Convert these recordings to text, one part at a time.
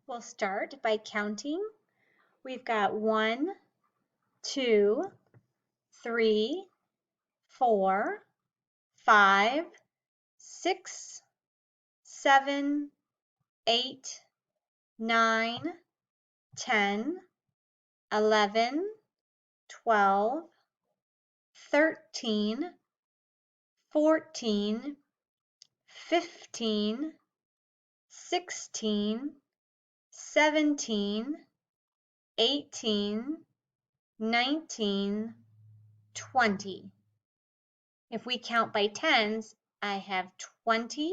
We'll start by counting. We've got 1, 2, 3, 4, 5, 6, 7, 8, 9, 10, 11, 12, 13, 14, 15, 16, 17, 18, 19, 20. If we count by tens, I have 20,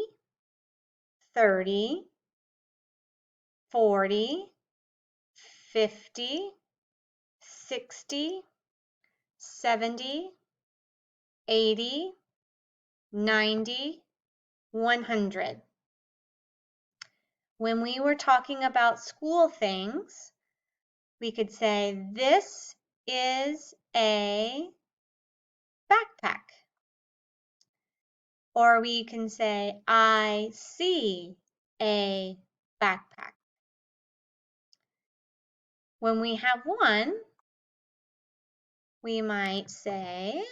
30, 40, 50, 60, 70, 80, 90, 100. When we were talking about school things, we could say, this is a backpack. Or we can say, I see a backpack. When we have 1, we might say,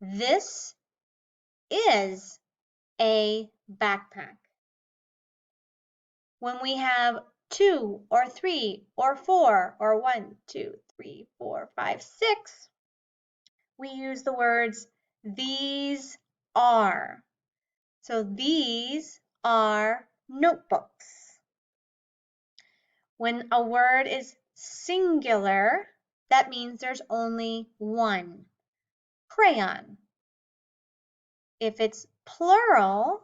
this is a backpack. When we have 2 or 3 or 4 or 1, 2, 3, 4, 5, 6, we use the words these are. So these are notebooks. When a word is singular, that means there's only one. Crayon. If it's plural,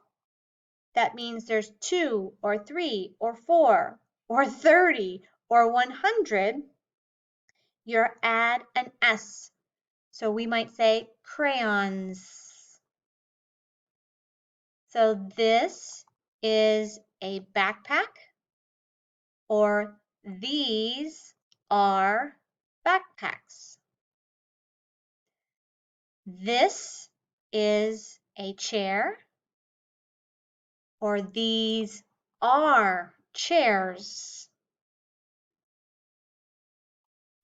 that means there's 2 or 3 or 4 or 30 or 100. You add an S. So we might say crayons. So this is a backpack, or these are backpacks. This is a chair, or these are chairs.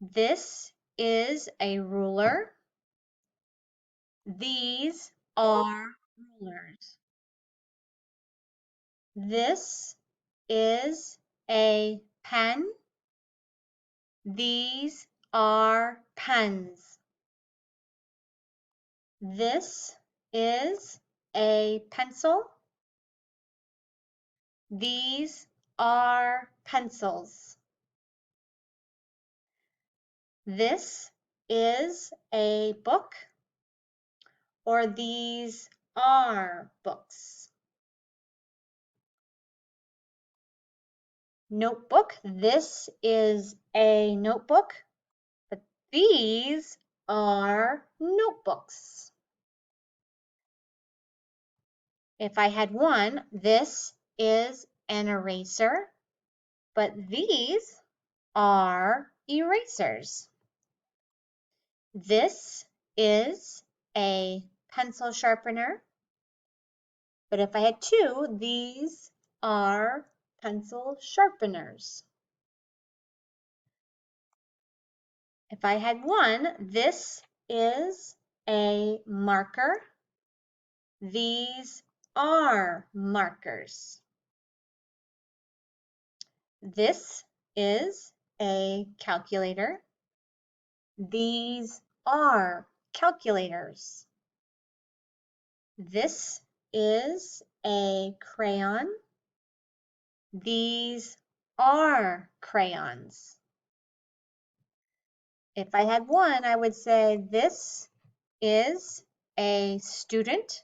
This is a ruler. These are rulers. This is a pen. These are pens. This is a pencil. These are pencils. This is a book, or these are books. Notebook, this is a notebook, but these are notebooks. If I had 1, this is an eraser, but these are erasers. This is a pencil sharpener, but if I had 2, these are pencil sharpeners. If I had 1, this is a marker. These are markers. This is a calculator. These are calculators. This is a crayon. These are crayons. If I had 1, I would say this is a student,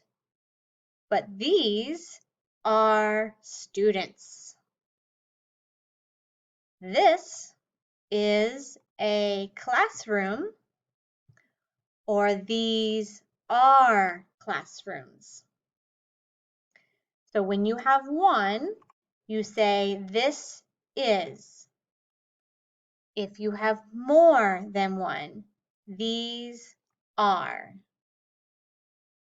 but these are students. This is a classroom, or these are classrooms. So when you have 1, you say this is. If you have more than 1, these are.